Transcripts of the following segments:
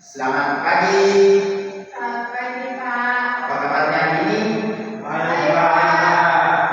Selamat pagi. Selamat pagi, Pak. Apa kabarnya hari ini? Baik, Pak.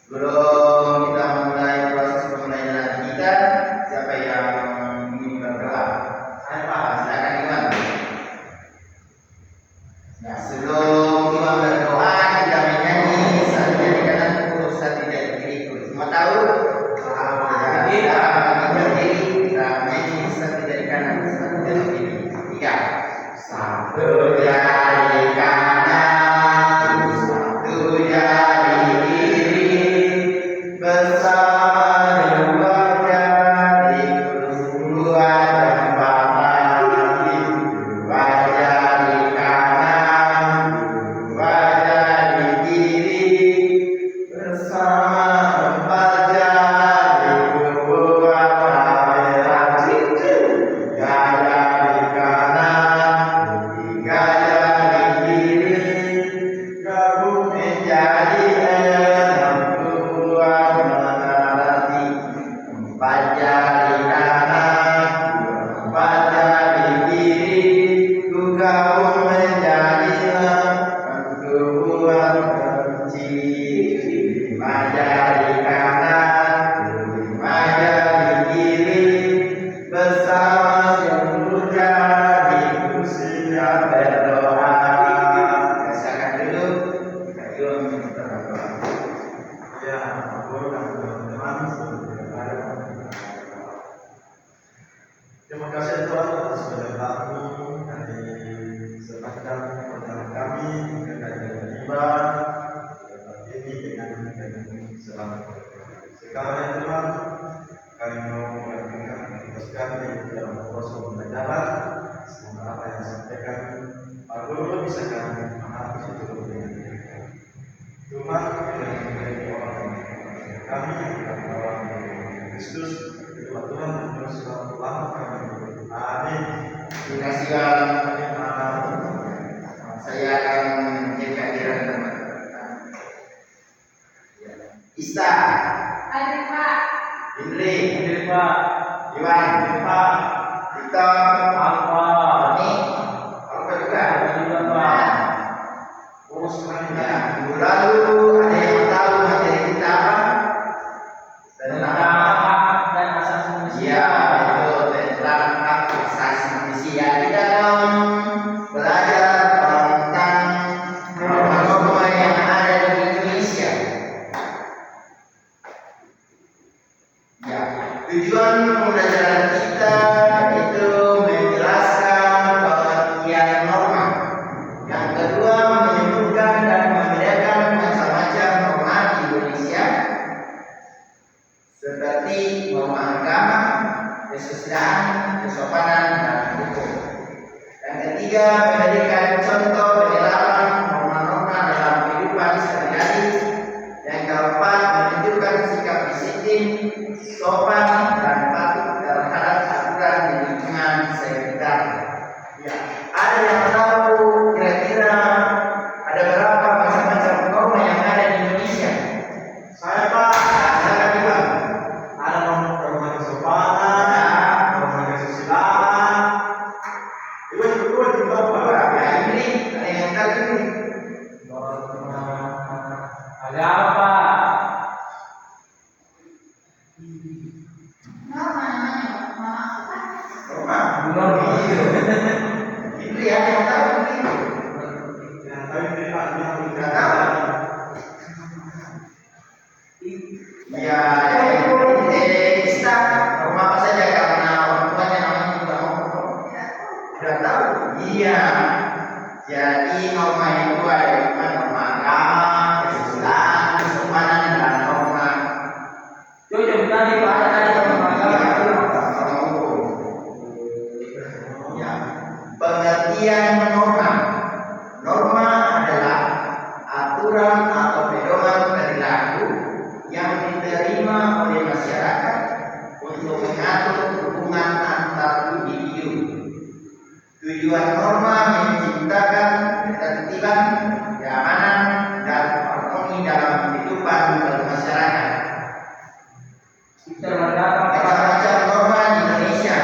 Sebelum kita mulai proses pembelajaran kita, siapa yang ingin berdoa? Saya Pak, silakan Iwan. Nah, sebelum Iwan berdoa, kita menyanyi satunya di kananku, satu di kiriku. Semua tahu? Kita berdiri, kita menyanyi satu dari kanan, satu dari kiri. Tiga. Satu dari kanan, satu dari kiri, bersama dua jariku, dua jempatan, dua jari kanan, dua jari kiri, bersama empat jariku buat kamera, tiga jari kanan, tiga jari kiri, gabung menjadi enam buat menarati, empat jari kanan, empat jari kiri, ku gabung menjadi enam buat kecil, lima jari kanan, lima jari kiri, bersama sepuluh jariku siap berdoa. Rasakan dulu, ayo berdoa. Ya, Bapak dan teman-teman, saudara. Terima kasih Tuhan atas penyertaan-Mu dari sepanjang perjalanan kami hingga dari ibadah ini dengan selamat. Sekarang Tuhan, kami mau melanjutkan tugas kami dalam proses pembelajaran. Semoga apa yang disampaikan Pak Guru bisa kami pahami seluruh dengan baik. Tuhan yang memberi orang kami dalam nama Kristus, kedua Tuhan terus selalu lama kami. Amin. Terima kasih Bang. Saya akan menjadi kehadiran teman-teman. Ista, Hadir, Pak. Indri, Pak. Iwan, Pak. Victor, Apa? Tony, Alfa juga. Pak. Oh, semuanya. Minggu lalu ada yang tahu materi kita apa? Tentang Dan asasi manusia. iya, betul, tentang hak asasi manusia di dalam belajar tentang norma-norma yang ada di Indonesia. Ya, tujuan pembelajaran kita itu menjelaskan pengertian norma. Yang kedua, menyebutkan dan membedakan macam-macam norma di Indonesia, seperti norma agama, kesusilaan, kesopanan, dan hukum. Yang ketiga, memberikan contoh penerapan norma-norma dalam kehidupan sehari-hari. Yang keempat, menunjukkan sikap disiplin, sopan, dan patuh terhadap aturan di lingkungan sekitar. Ya, ada yang tahu kira-kira ada berapa macam-macam norma yang ada di Indonesia? Saya Pak. Silakan Iwan. Ada norma kesopanan, norma kesusilaan. Itu juga Pak. Berapa ini? Ada yang tahu ini? Ada apa? Norma namanya, Norma apa? Norma. Norma. Ini ada yang tahu ini? Yang tadi Pak Tidak tahu. Ya, kita norma apa saja karena orang tuanya namanya juga norma. Tidak tahu. Iya. Jadi norma itu ada norma agama, kesusilaan, kesopanan, dan norma. Jujur tadi Pak ada norma Norma hukum. Ya. Pengertian norma. Norma adalah aturan atau pedoman perilaku yang diterima oleh masyarakat untuk mengatur hubungan antar individu. Tujuan norma menciptakan ketertiban, keamanan, dan harmoni dalam kehidupan bermasyarakat. Macam-macam norma di Indonesia.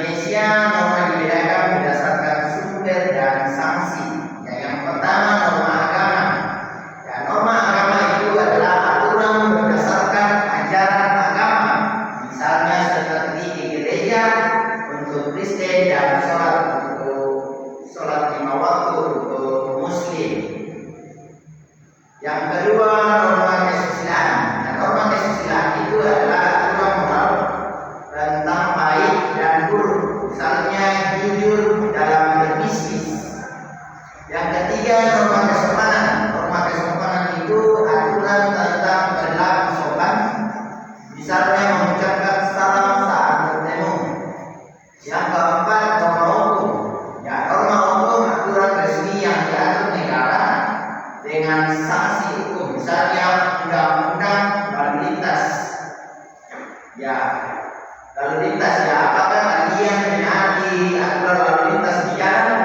Indonesia norma dibedakan berdasarkan sumber dan sanksi. Yang pertama norma agama. Ya, norma agama itu adalah aturan berdasarkan ajaran agama. Misalnya seperti di gereja untuk Kristen dan sholat 5 waktu untuk Muslim. Yang kedua norma kesusilaan. Nah, norma kesusilaan itu adalah aturan moral tentang baik dan buruk. Misalnya jujur dalam berbisnis. Yang ketiga norma kesopanan. Norma kesopanan itu aturan tentang berlaku sopan. Misalnya mengucapkan salam saat bertemu. Yang keempat norma hukum. Ya, norma hukum aturan resmi yang diatur negara dengan sanksi hukum. Misalnya undang-undang lalu lintas. Ya, lalu lintas ya, apakah kalian menaati aturan lalu lintas di jalan?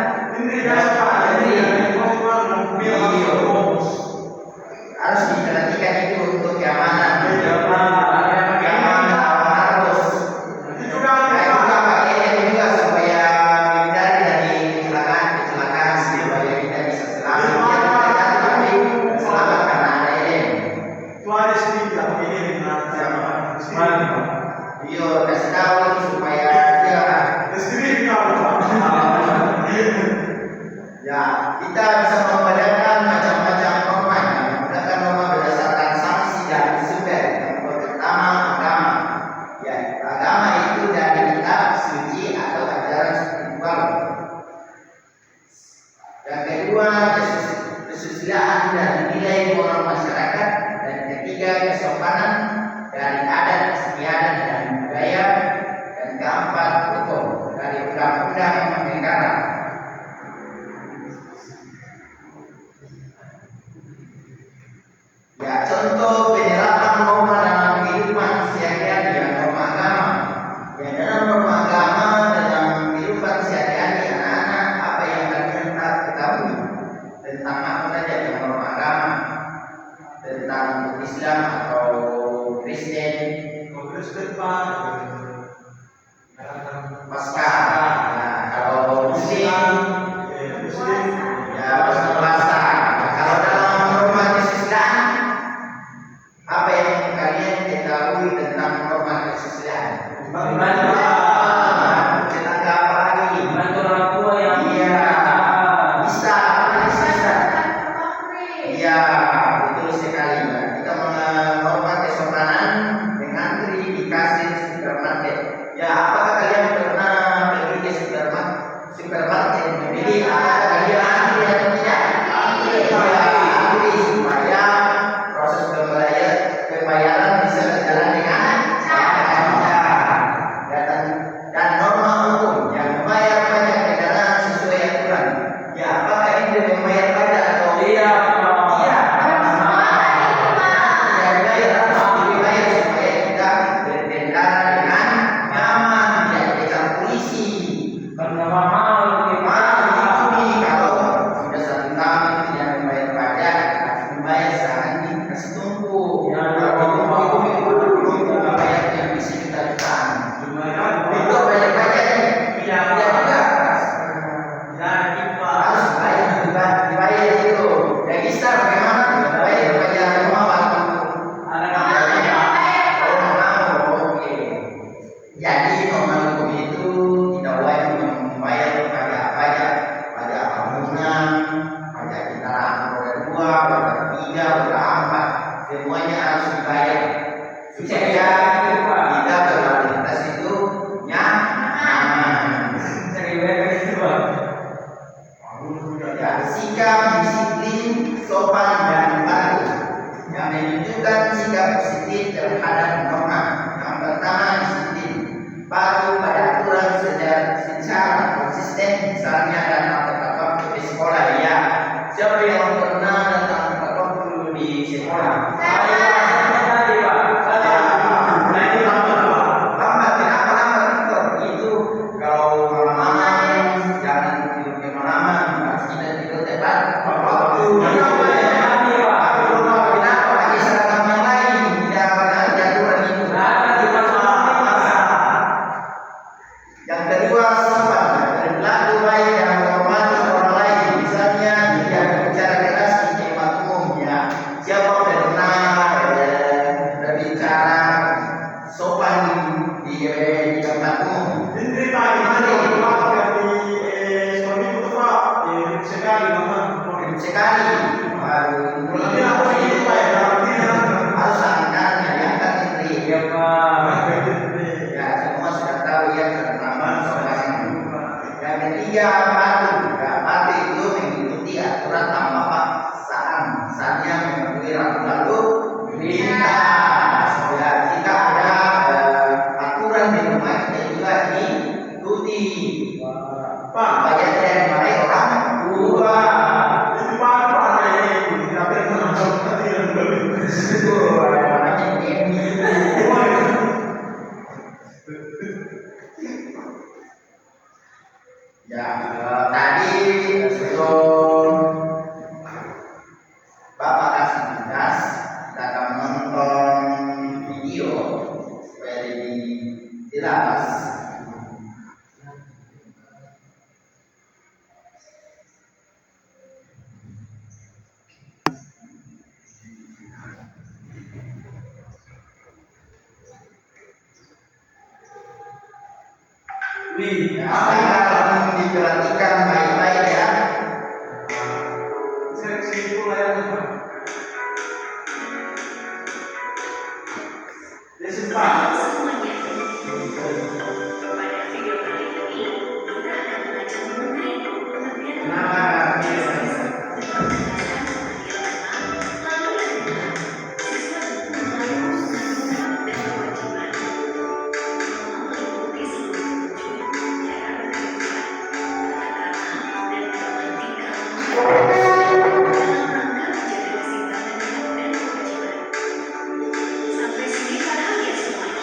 Harus diperhatikan itu untuk keamanan. Yo, kasih tahu supaya dia ya, kita bisa membedakan macam-macam norma. Menggunakan norma berdasarkan sanksi dan sumber. Yang pertama agama. Ya, agama itu dari kitab suci atau ajaran spiritual. Yang kedua kesusilaan dan nilai moral masyarakat. Dan ketiga kesopanan dari adat istiadat dan budaya. Dan keempat hukum dari undang-undang negara. Ya, contoh penerapan norma dalam kehidupan sehari-hari ya, norma agama. Ya, dalam norma agama dalam kehidupan sehari-hari anak-anak, apa yang kalian tak ketahui tentang apa saja yang norma agama, tentang Islam atau Kristen, Paskah. Nah, kalau Muslim ya puasa. Kalau dalam norma kesusilaan, apa yang kalian ketahui tentang norma kesusilaan? Tetangga apa lagi? Iya, bisa. Iya, betul sekali. Kita norma kesopanan mengantri di kasir supermarket. Ya, apakah kalian pernah pergi ke supermarket membeli? Apakah kalian antri atau tidak? Antri supaya proses pembayaran bisa berjalan dengan lancar. Dan norma hukum yang membayar pajak kendaraan sesuai aturan. Ya, apakah ini membayar pajak atau tidak? Iya. Dibayar supaya kita berkendara dengan nyaman, tidak dikejar polisi. Kalau sudah 1 tahun tidak membayar pajak, harus membayar sehari kasih tunggu. Membayar yang bisa kita jutaan. Itu bayar pajak tidak juga. Harus dibayar itu. Register bagaimana? Bayar pajak rumah waktu. Oke. Jadi norma hukum itu tidak wajib membayar kedua, sifat berlaku baik dan menghormati orang lain. Misalnya tidak berbicara keras di tempat umum, ya. Siapa pernah berbicara sopan di tempat umum? Ini tadi dari suami putra sekali mama. Sekali Berarti apa ini Pak ya? Berarti harus angkatnya yang kan istri. ya Pak. Ya, semua sudah tahu ya pertama sopan. Yang ketiga patuh. Ya, patuh itu mengikuti aturan tanpa paksaan. Misalnya mematuhi rambu lalu lintas. Ya, jika ada aturan di rumah kita juga diikuti. Pak, Supaya tidak dimarahi orang tua. itu Pak ini tapi macam tadi yang lebih. Itu namanya ini. Ya, tadi sebelum Bapak kasih tugas, kita akan menonton video supaya lebih jelas. Nih, Akan diperhatikan baik-baik ya. seleksi itu layar Pak. Listen Pak. Sampai sini paham ya semuanya?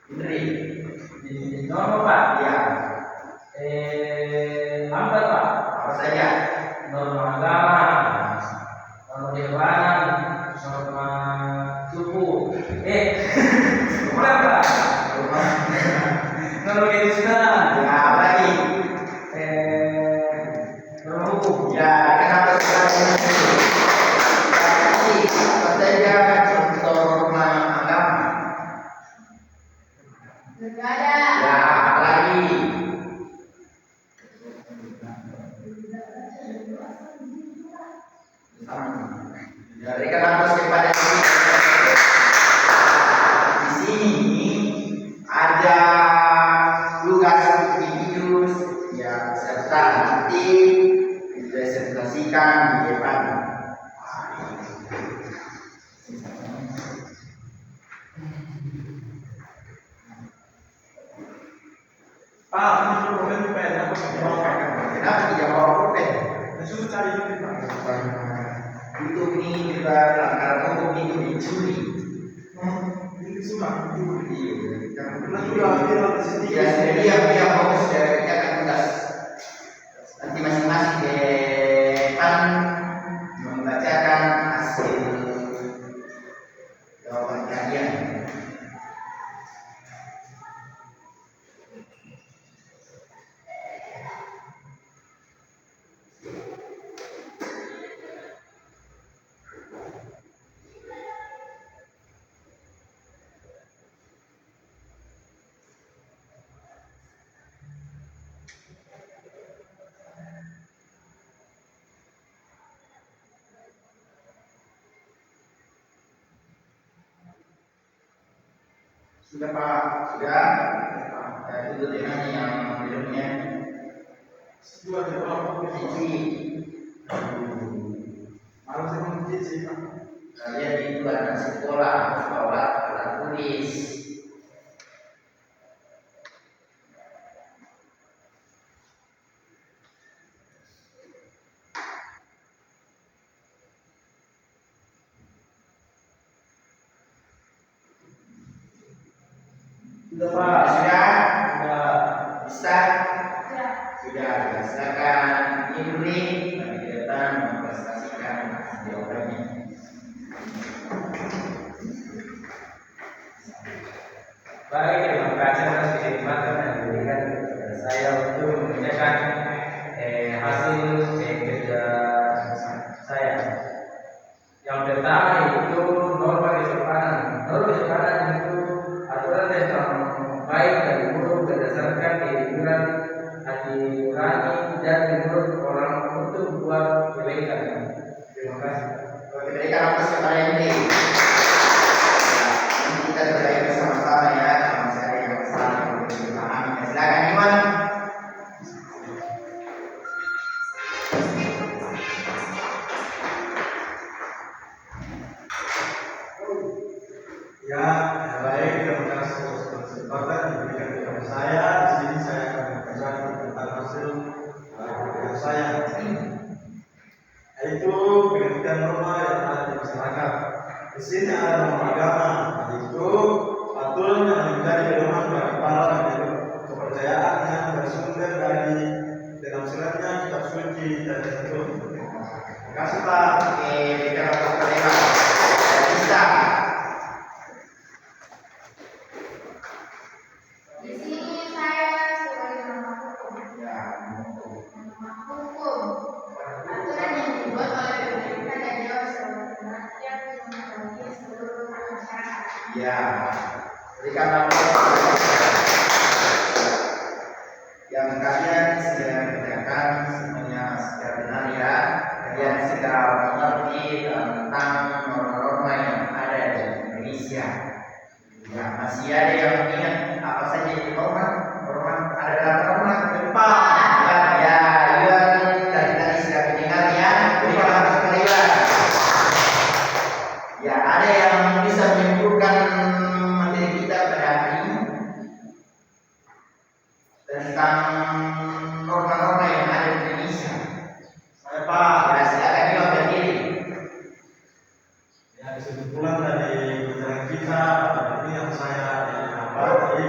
Indri. Di norma Pak. Ya. Lambat Pak. Apa saja? Norma agama, norma kehidupan, norma suku. Bukan Pak. Rumah. Norma kedisiplinan. Ya, apa lagi? Norma hukum. Ya, kenapa sekarang ini? Apa saja contoh rumah agama? Negara. Ya, apa lagi? Ya, berikan nafas kepada diri. Di sini ada tugas individu yang serta nanti dipresentasikan di depan. Pak, ini problem pen apa Kenapa tidak bawa pulpen? Suruh cari itu Pak. YouTube ini juga pelanggaran hukum itu dicuri. Ini sudah itu. Iya, Karena sudah viral di sini. ya sudah dia fokus dari kerjakan tugas. Nanti masing-masing di depan membacakan hasil jawaban kalian. Sudah Pak, sudah. Itu dengan yang belumnya. Dua di bawah. Cici, Malah saya mau sih Pak. kalian itu anak sekolah, sekolah alat tulis. Sudah Pak. Sudah, Sudah. bisa. Ya. Sudah, silakan Indri nanti ke depan mempresentasikan jawabannya. Baik, terima kasih atas kesempatan yang diberikan kepada saya untuk mengerjakan hasil kerja saya. Yang pertama itu norma kesopanan. Norma kesopanan itu aturan tentang baik dan buruk berdasarkan kejujuran hati nurani dan menurut orang untuk membuat kebaikan. Terima kasih. Oke, berikan nafas kepada Indri. Nanti kita belajar bersama-sama ya, sama saya yang saling memahami. Silakan Iwan. Ya, baik, terima kasih atas kesempatan yang diberikan kepada saya. Di sini saya akan membacakan tentang hasil kerja saya. Yaitu pendidikan norma yang ada di masyarakat. Di sini ada norma agama, yaitu aturan yang menjadi pedoman bagi para penganut kepercayaan yang bersumber dari dalam suratnya kitab suci dan itu. Terima kasih Pak. Oke, berikan nafas kepada Iwan. Bisa. Di sini saya sebagai norma hukum. Ya, Norma hukum. Aturan yang dibuat oleh pemerintah dan jawab seluruh rakyat mengawasi seluruh masyarakat. ya. Berikan nafas yang kalian sudah kerjakan semuanya secara benar ya. Kalian sudah mengerti tentang norma-norma yang ada di Indonesia. Ya, masih ada yang ingat apa saja itu norma? Norma ada dalam norma depan. Ya, Iwan tadi sudah mendengar ya. Berikan nafas kepada Iwan. Ya, ada yang bisa menyimpulkan materi kita pada hari ini tentang norma-norma yang ada di Indonesia. Saya Pak. Ya, silakan Iwan berdiri. Ya, kesimpulan dari pelajaran kita ini yang saya dapat dari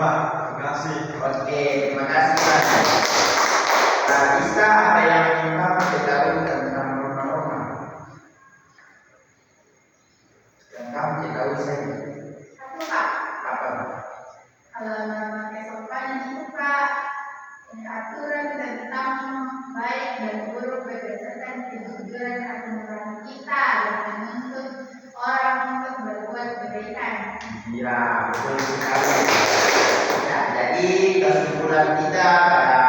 Pak. Terima kasih. Oke, terima kasih Pak. Nah, bisa apa yang kamu ketahui tentang norma-norma? Yang kamu ketahui saja. Satu Pak, Apa? kalau norma kesopanan itu Pak, ini aturan tentang baik dan buruk berdasarkan kejujuran hati nurani kita dan menuntut orang untuk berbuat kebaikan. Ya, betul sekali. Nah, jadi kesimpulan kita pada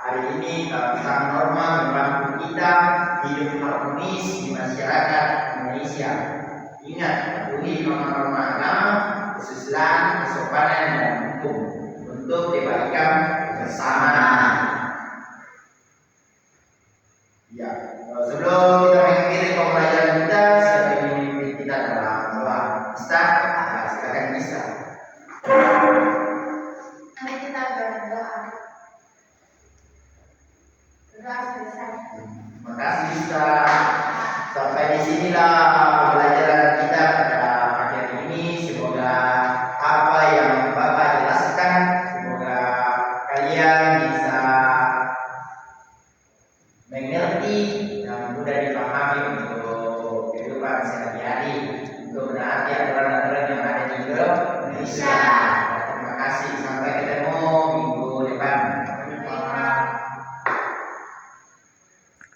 hari ini tentang norma membantu kita hidup harmonis di masyarakat Indonesia. Ingat, patuhi norma-norma agama, kesusilaan, kesopanan, dan hukum untuk kebaikan bersama. Ya, sebelum kita mengakhiri pembelajaran kita, saya ingin memimpin kita dalam doa. Bisa? Silakan bisa. Mari kita berdoa. Berdoa selesai. Terima kasih bisa. Sampai di sinilah pembelajaran kita pada pagi hari ini. Semoga apa yang Bapak jelaskan, semoga kalian bisa mengerti dan mudah dipahami untuk kehidupan sehari-hari, untuk menaati aturan-aturan yang ada di Indonesia.